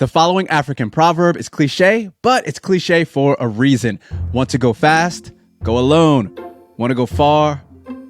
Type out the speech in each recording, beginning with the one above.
The following African proverb is cliche, but it's cliche for a reason. Want to go fast? Go alone. Want to go far?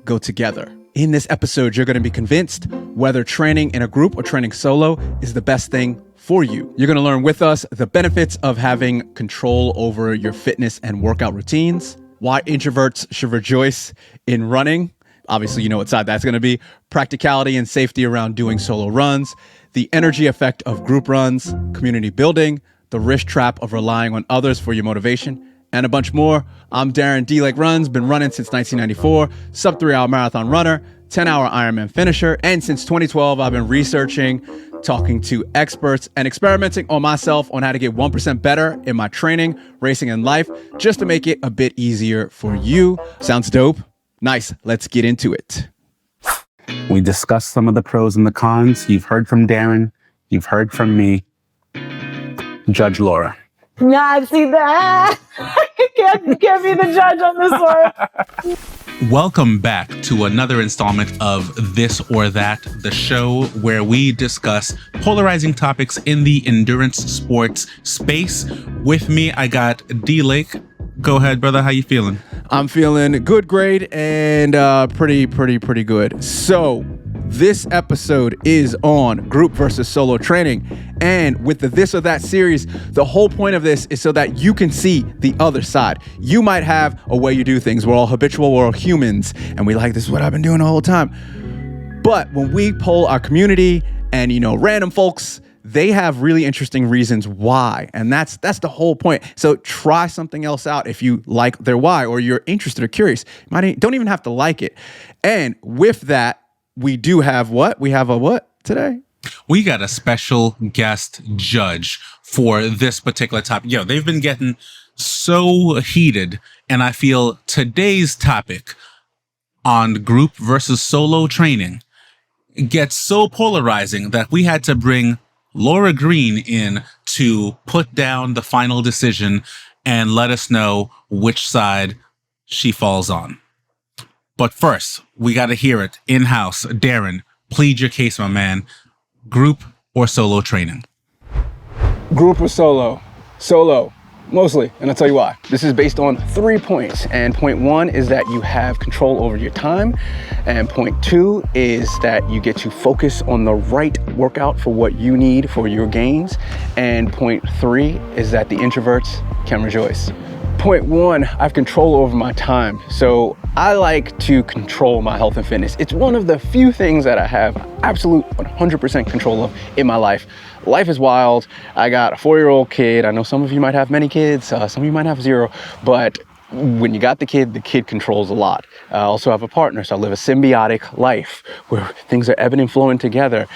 Go together. In this episode, you're going to be convinced whether training in a group or training solo is the best thing for you. You're going to learn with us the benefits of having control over your fitness and workout routines, why introverts should rejoice in running. Obviously, you know what side that's going to be. Practicality and safety around doing solo runs, the energy effect of group runs, community building, the risk trap of relying on others for your motivation, and a bunch more. I'm Darren D. Like Runs, been running since 1994, sub 3-hour marathon runner, 10-hour Ironman finisher, and since 2012, I've been researching, talking to experts, and experimenting on myself on how to get 1% better in my training, racing, and life, just to make it a bit easier for you. Sounds dope? Nice. Let's get into it. We discussed some of the pros and the cons. You've heard from Darren. You've heard from me. Judge Laura. Nah, see that? You can't be the judge on this one. Welcome back to another installment of This or That, the show where we discuss polarizing topics in the endurance sports space. With me, I got D. Lake. Go ahead, brother. How you feeling? I'm feeling good grade and pretty good. So this episode is on group versus solo training. And with the This or That series, the whole point of this is so that you can see the other side. You might have a way you do things. We're all habitual, we're all humans, and we like, this is what I've been doing the whole time. But when we poll our community and, random folks, they have really interesting reasons why. And that's the whole point. So try something else out if you like their why or you're interested or curious. You don't even have to like it. And with that, we do have what? We have a what today? We got a special guest judge for this particular topic. They've been getting so heated. And I feel today's topic on group versus solo training gets so polarizing that we had to bring Laura Green in to put down the final decision and let us know which side she falls on. But first, we got to hear it in-house. Darren, plead your case, my man. Group or solo training? Group or solo? Solo. Mostly, and I'll tell you why. This is based on 3 points, and point 1 is that you have control over your time, and point 2 is that you get to focus on the right workout for what you need for your gains, and point 3 is that the introverts can rejoice. Point 1, I have control over my time. So I like to control my health and fitness. It's one of the few things that I have absolute 100% control of in my life. Life is wild. I got a 4-year-old kid. I know some of you might have many kids. Some of you might have 0, but when you got the kid controls a lot. I also have a partner, so I live a symbiotic life where things are ebbing and flowing together.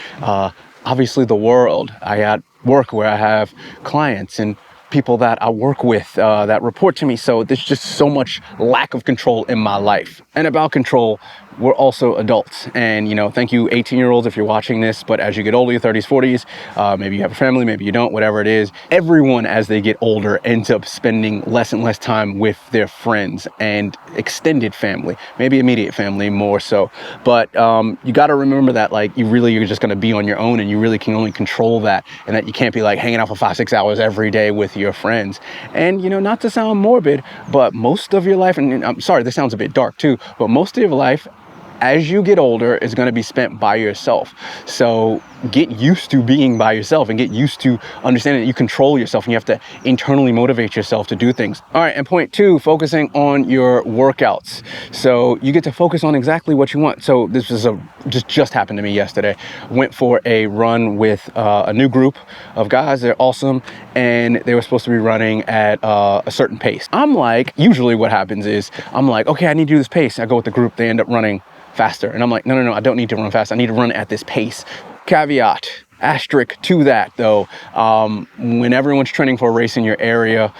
Obviously the world. I got work where I have clients and people that I work with that report to me. So there's just so much lack of control in my life. And about control, we're also adults. And, thank you 18-year-olds if you're watching this, but as you get older, your 30s, 40s, maybe you have a family, maybe you don't, whatever it is, everyone as they get older ends up spending less and less time with their friends and extended family, maybe immediate family more so. But you got to remember that you're just going to be on your own and you really can only control that, and that you can't be hanging out for 5-6 hours every day with your friends. And, not to sound morbid, but most of your life, and I'm sorry, this sounds a bit dark too, but most of your life as you get older is going to be spent by yourself. So get used to being by yourself and get used to understanding that you control yourself and you have to internally motivate yourself to do things. All right, and point 2, focusing on your workouts. So you get to focus on exactly what you want. So this is just happened to me yesterday. Went for a run with a new group of guys. They're awesome, and they were supposed to be running at a certain pace. Usually what happens is okay, I need to do this pace. I go with the group. They end up running faster. And I'm like, no, I don't need to run fast. I need to run at this pace. Caveat, asterisk to that though, when everyone's training for a race in your area,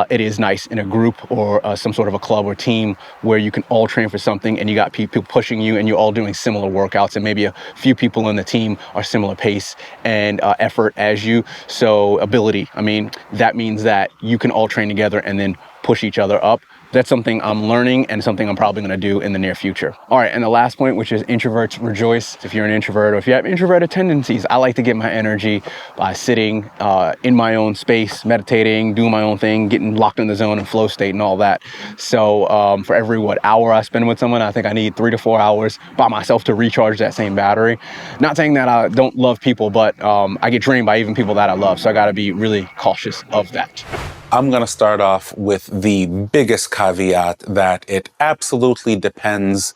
it is nice in a group or some sort of a club or team where you can all train for something and you got people pushing you and you're all doing similar workouts, and maybe a few people in the team are similar pace and effort as you. So ability, that means that you can all train together and then push each other up. That's something I'm learning and something I'm probably going to do in the near future. All right, and the last point, which is introverts rejoice. If you're an introvert or if you have introverted tendencies, I like to get my energy by sitting in my own space, meditating, doing my own thing, getting locked in the zone and flow state and all that. So for every hour I spend with someone, I think I need 3 to 4 hours by myself to recharge that same battery. Not saying that I don't love people, but I get drained by even people that I love. So I got to be really cautious of that. I'm going to start off with the biggest caveat that it absolutely depends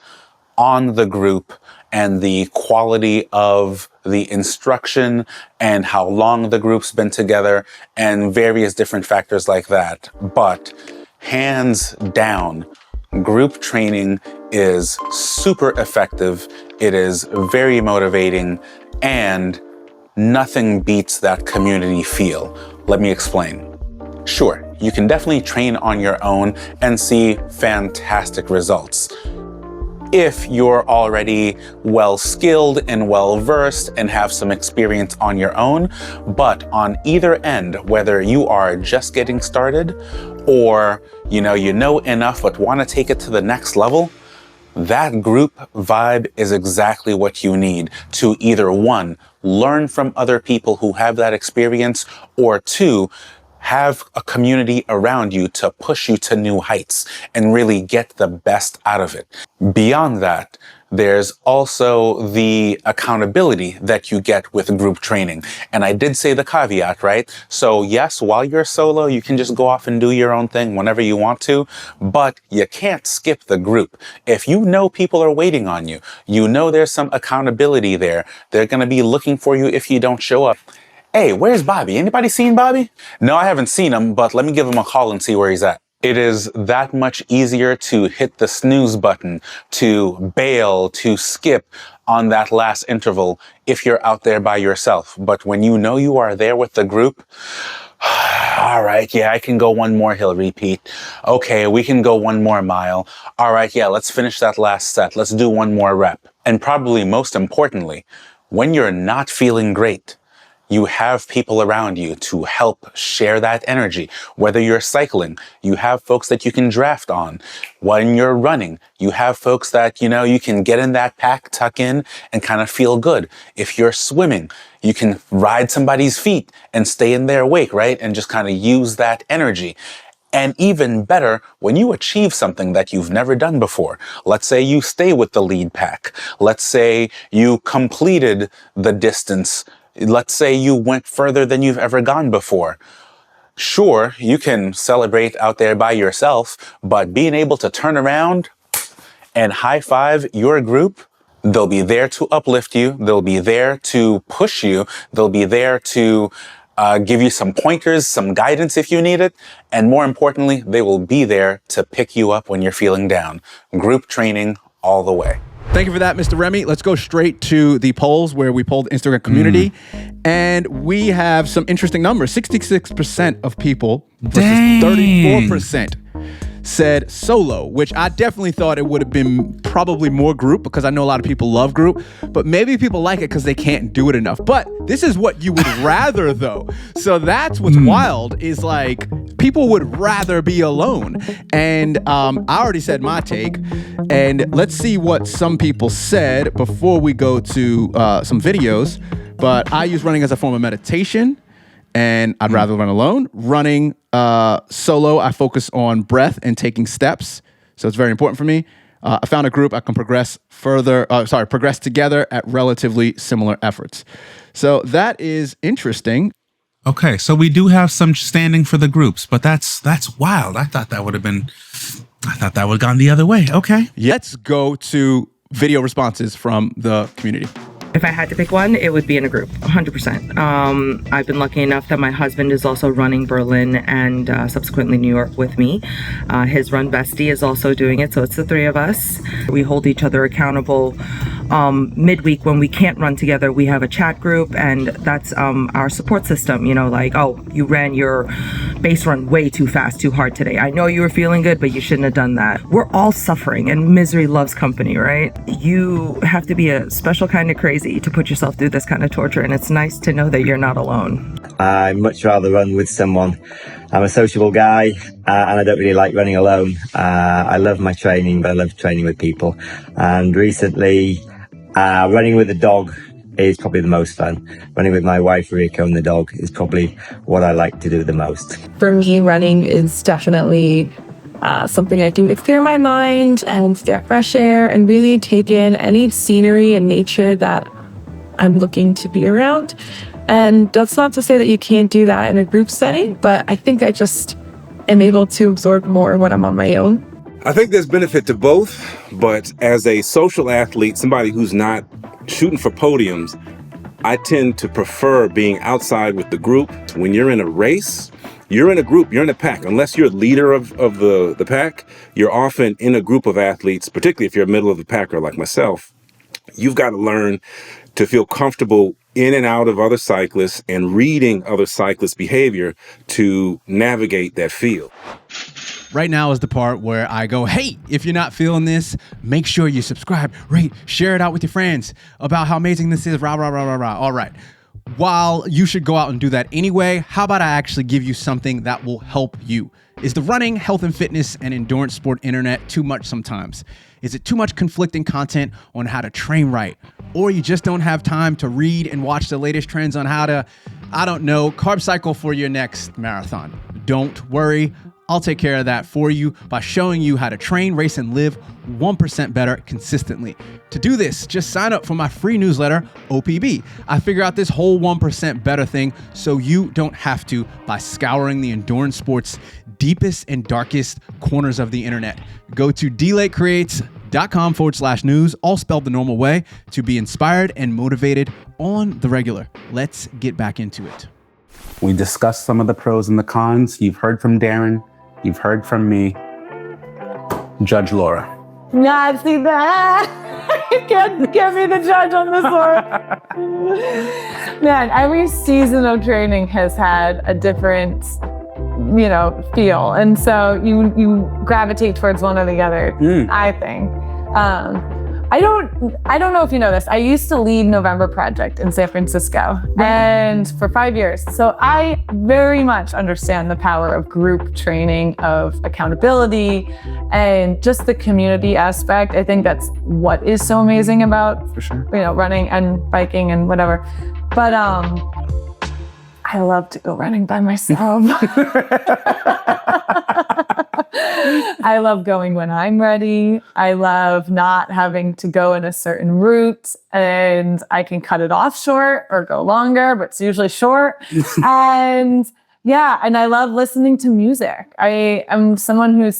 on the group and the quality of the instruction and how long the group's been together and various different factors like that. But hands down, group training is super effective. It is very motivating, and nothing beats that community feel. Let me explain. Sure, you can definitely train on your own and see fantastic results. If you're already well skilled and well versed and have some experience on your own, but on either end, whether you are just getting started or you know enough but want to take it to the next level, that group vibe is exactly what you need to either one, learn from other people who have that experience, or two, have a community around you to push you to new heights and really get the best out of it. Beyond that, there's also the accountability that you get with group training. And I did say the caveat, right? So yes, while you're solo, you can just go off and do your own thing whenever you want to, but you can't skip the group. If you know people are waiting on you, you know there's some accountability there. They're going to be looking for you if you don't show up. Hey, where's Bobby? Anybody seen Bobby? No, I haven't seen him, but let me give him a call and see where he's at. It is that much easier to hit the snooze button, to bail, to skip on that last interval if you're out there by yourself. But when you know you are there with the group, all right, yeah, I can go one more hill repeat. Okay, we can go one more mile. All right, yeah, let's finish that last set. Let's do one more rep. And probably most importantly, when you're not feeling great, you have people around you to help share that energy. Whether you're cycling, you have folks that you can draft on. When you're running, you have folks that, you can get in that pack, tuck in, and kind of feel good. If you're swimming, you can ride somebody's feet and stay in their wake, right? And just kind of use that energy. And even better, when you achieve something that you've never done before, let's say you stay with the lead pack. Let's say you completed the distance. Let's say you went further than you've ever gone before. Sure, you can celebrate out there by yourself, but being able to turn around and high five your group, they'll be there to uplift you. They'll be there to push you. They'll be there to give you some pointers, some guidance if you need it. And more importantly, they will be there to pick you up when you're feeling down. Group training all the way. Thank you for that, Mr. Remy. Let's go straight to the polls where we polled Instagram community. And we have some interesting numbers. 66% of people versus 34% said solo, which I definitely thought it would have been probably more group because I know a lot of people love group, but maybe people like it because they can't do it enough. But this is what you would rather though. So that's what's wild is like people would rather be alone. And I already said my take, and let's see what some people said before we go to some videos. But I use running as a form of meditation, and I'd rather run alone. Running solo, I focus on breath and taking steps. So it's very important for me. I found a group I can progress together at relatively similar efforts. So that is interesting. Okay, so we do have some standing for the groups, but that's wild. I thought that would have gone the other way. Okay. Let's go to video responses from the community. If I had to pick one, it would be in a group, 100%. I've been lucky enough that my husband is also running Berlin and subsequently New York with me. His run bestie is also doing it, so it's the three of us. We hold each other accountable. Midweek when we can't run together, we have a chat group, and that's our support system. Like, oh, you ran your base run way too fast, too hard today. I know you were feeling good, but you shouldn't have done that. We're all suffering, and misery loves company, right? You have to be a special kind of crazy to put yourself through this kind of torture, and it's nice to know that you're not alone. I much rather run with someone. I'm a sociable guy, and I don't really like running alone. I love my training, but I love training with people. And recently, running with a dog is probably the most fun. Running with my wife, Rico, and the dog is probably what I like to do the most. For me, running is definitely something I do to clear my mind and get fresh air and really take in any scenery and nature that I'm looking to be around. And that's not to say that you can't do that in a group setting, but I think I just am able to absorb more when I'm on my own. I think there's benefit to both, but as a social athlete, somebody who's not shooting for podiums, I tend to prefer being outside with the group. When you're in a race, you're in a group, you're in a pack. Unless you're a leader of the pack, you're often in a group of athletes, particularly if you're a middle of the packer like myself. You've got to learn to feel comfortable in and out of other cyclists and reading other cyclists' behavior to navigate that field. Right now is the part where I go, hey, if you're not feeling this, make sure you subscribe, rate, share it out with your friends about how amazing this is, rah, rah, rah, rah, rah. All right. While you should go out and do that anyway, how about I actually give you something that will help you? Is the running, health and fitness, and endurance sport internet too much sometimes? Is it too much conflicting content on how to train right? Or you just don't have time to read and watch the latest trends on how to, I don't know, carb cycle for your next marathon? Don't worry. I'll take care of that for you by showing you how to train, race, and live 1% better consistently. To do this, just sign up for my free newsletter, OPB. I figure out this whole 1% better thing so you don't have to by scouring the endurance sports deepest and darkest corners of the internet. Go to dlatecreates.com/news, all spelled the normal way, to be inspired and motivated on the regular. Let's get back into it. We discussed some of the pros and the cons. You've heard from Darren. You've heard from me. Judge Laura. Nah, see that? You can't be the judge on this one. Man, every season of training has had a different, feel. And so you gravitate towards one or the other, I think. I don't know if you know this. I used to lead November Project in San Francisco and for 5 years. So I very much understand the power of group training, of accountability, and just the community aspect. I think that's what is so amazing about, For sure. Running and biking and whatever. But I love to go running by myself. I love going when I'm ready. I love not having to go in a certain route, and I can cut it off short or go longer, but it's usually short. And I love listening to music. I am someone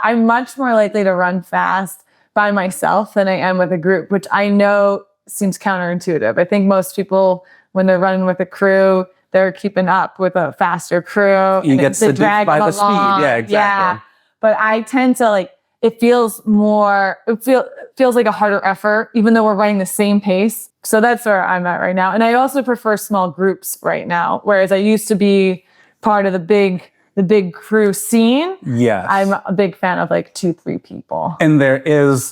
I'm much more likely to run fast by myself than I am with a group, which I know seems counterintuitive. I think most people, when they're running with a crew, they're keeping up with a faster crew. You get seduced by the speed. Yeah, exactly. Yeah. But I tend to it feels like a harder effort, even though we're running the same pace. So that's where I'm at right now. And I also prefer small groups right now, whereas I used to be part of the big crew scene. Yes. I'm a big fan of 2-3 people. And that's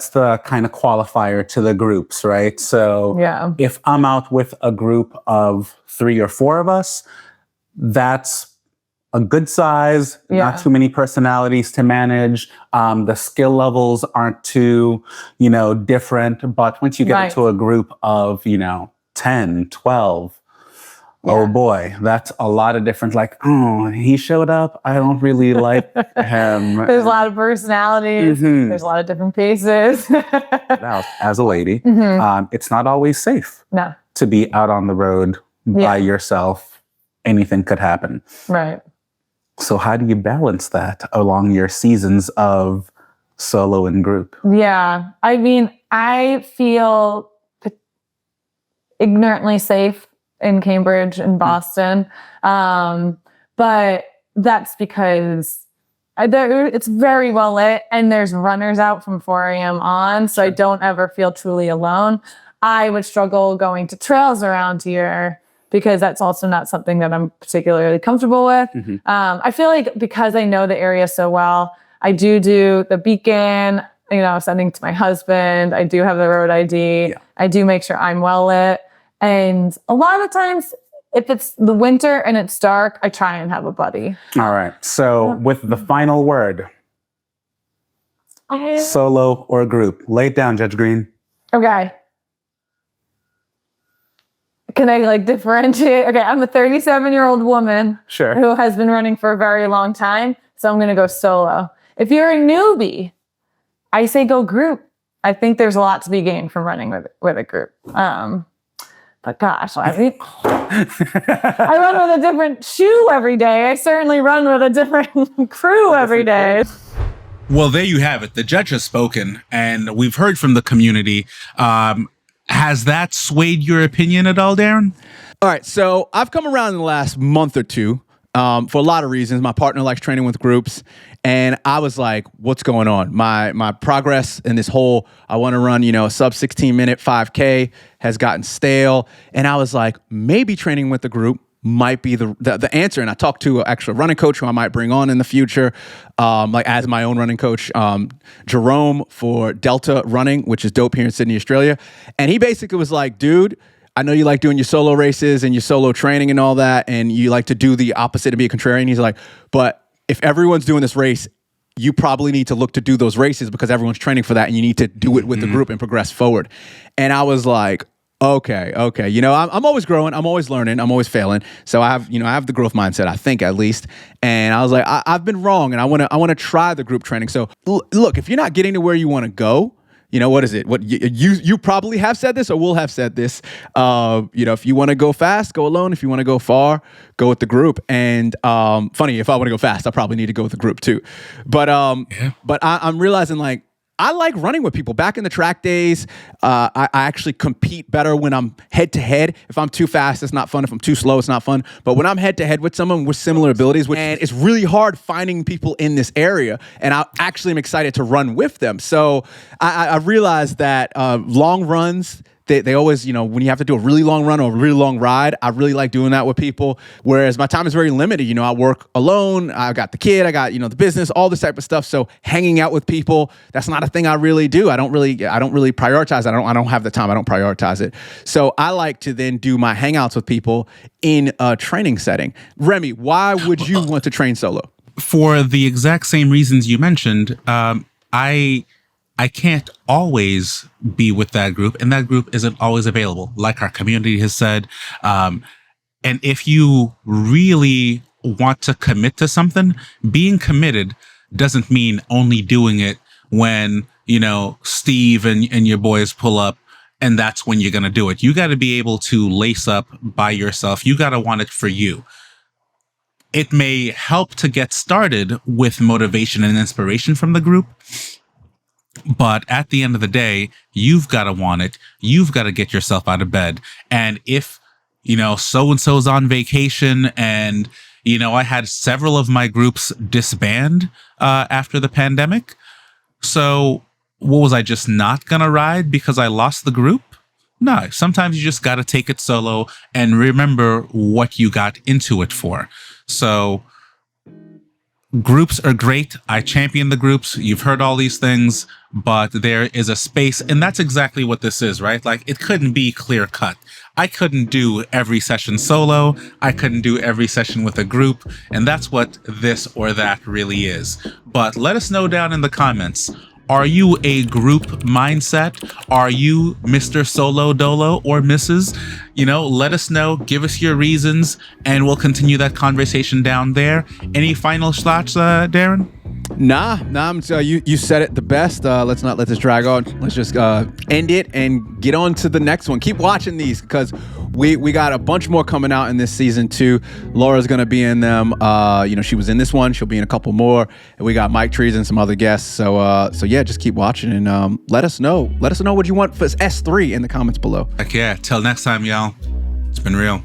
the kind of qualifier to the groups, right? So if I'm out with a group of 3 or 4 of us, that's a good size, not too many personalities to manage. The skill levels aren't too, different. But once you get into a group of, 10, 12, oh boy, that's a lot of different, he showed up. I don't really like him. There's a lot of personalities. Mm-hmm. There's a lot of different paces. Now, as a lady, it's not always safe to be out on the road by yourself. Anything could happen. Right. So how do you balance that along your seasons of solo and group? Yeah. I mean, I feel ignorantly safe in Cambridge and Boston. But that's because it's very well lit and there's runners out from 4 a.m. on. So I don't ever feel truly alone. I would struggle going to trails around here because that's also not something that I'm particularly comfortable with. Mm-hmm. I feel like because I know the area so well, I do the beacon, sending to my husband. I do have the road ID. Yeah. I do make sure I'm well lit. And a lot of times If it's the winter and it's dark, I try and have a buddy. All right. So with the final word, solo or group? Lay it down, Judge Green. Okay. Can I like differentiate? Okay, I'm a 37-year-old woman who has been running for a very long time, so I'm going to go solo. If you're a newbie, I say go group. I think there's a lot to be gained from running with a group. But gosh, I mean, I run with a different shoe every day. I certainly run with a different crew every day. Well, there you have it. The judge has spoken, and we've heard from the community. Has that swayed your opinion at all, Darren? All right, so I've come around in the last month or two for a lot of reasons. My partner likes training with groups, and I was like, what's going on? My progress in this whole, I want to run, a sub 16-minute 5K has gotten stale. And I was like, maybe training with the group might be the answer. And I talked to an actual running coach who I might bring on in the future, like as my own running coach, Jerome for Delta Running, which is dope here in Sydney, Australia. And he basically was like, dude, I know you like doing your solo races and your solo training and all that, and you like to do the opposite and be a contrarian. He's like, but if everyone's doing this race, you probably need to look to do those races because everyone's training for that, and you need to do it with the group and progress forward. And I was like, okay. I'm always growing. I'm always learning. I'm always failing. So I have the growth mindset, I think, at least. And I was like, I've been wrong, and I want to try the group training. So look, if you're not getting to where you want to go, what is it? What you probably have said this or will have said this. If you want to go fast, go alone. If you want to go far, go with the group. And funny, if I want to go fast, I probably need to go with the group too. But I'm realizing like I like running with people. Back in the track days, I actually compete better when I'm head to head. If I'm too fast, it's not fun. If I'm too slow, it's not fun. But when I'm head to head with someone with similar abilities, and it's really hard finding people in this area, and I actually am excited to run with them. So I realized that long runs, they always, when you have to do a really long run or a really long ride, I really like doing that with people. Whereas my time is very limited. I work alone. I got the kid. I got, the business, all this type of stuff. So hanging out with people, that's not a thing I really do. I don't really prioritize. I don't have the time. I don't prioritize it. So I like to then do my hangouts with people in a training setting. Remy, why would you want to train solo? For the exact same reasons you mentioned, I can't always be with that group, and that group isn't always available, like our community has said. And if you really want to commit to something, being committed doesn't mean only doing it when, Steve and your boys pull up, and that's when you're going to do it. You got to be able to lace up by yourself. You got to want it for you. It may help to get started with motivation and inspiration from the group, but at the end of the day, you've got to want it. You've got to get yourself out of bed. And if, so-and-so's on vacation and, I had several of my groups disband after the pandemic. So what was I just not going to ride because I lost the group? No, sometimes you just got to take it solo and remember what you got into it for. So groups are great. I champion the groups. You've heard all these things, but there is a space, and that's exactly what this is, right? Like, it couldn't be clear cut. I couldn't do every session solo. I couldn't do every session with a group, and that's what this or that really is. But let us know down in the comments. Are you a group mindset? Are you Mr. Solo Dolo or Mrs.? Let us know. Give us your reasons, and we'll continue that conversation down there. Any final thoughts, Darren? Nah. You said it the best. Let's not let this drag on. Let's just end it and get on to the next one. Keep watching these because we got a bunch more coming out in this season too. Laura's gonna be in them. She was in this one. She'll be in a couple more. And we got Mike Trees and some other guests. So yeah, just keep watching and let us know. Let us know what you want for S3 in the comments below. Heck yeah. Till next time, y'all. It's been real.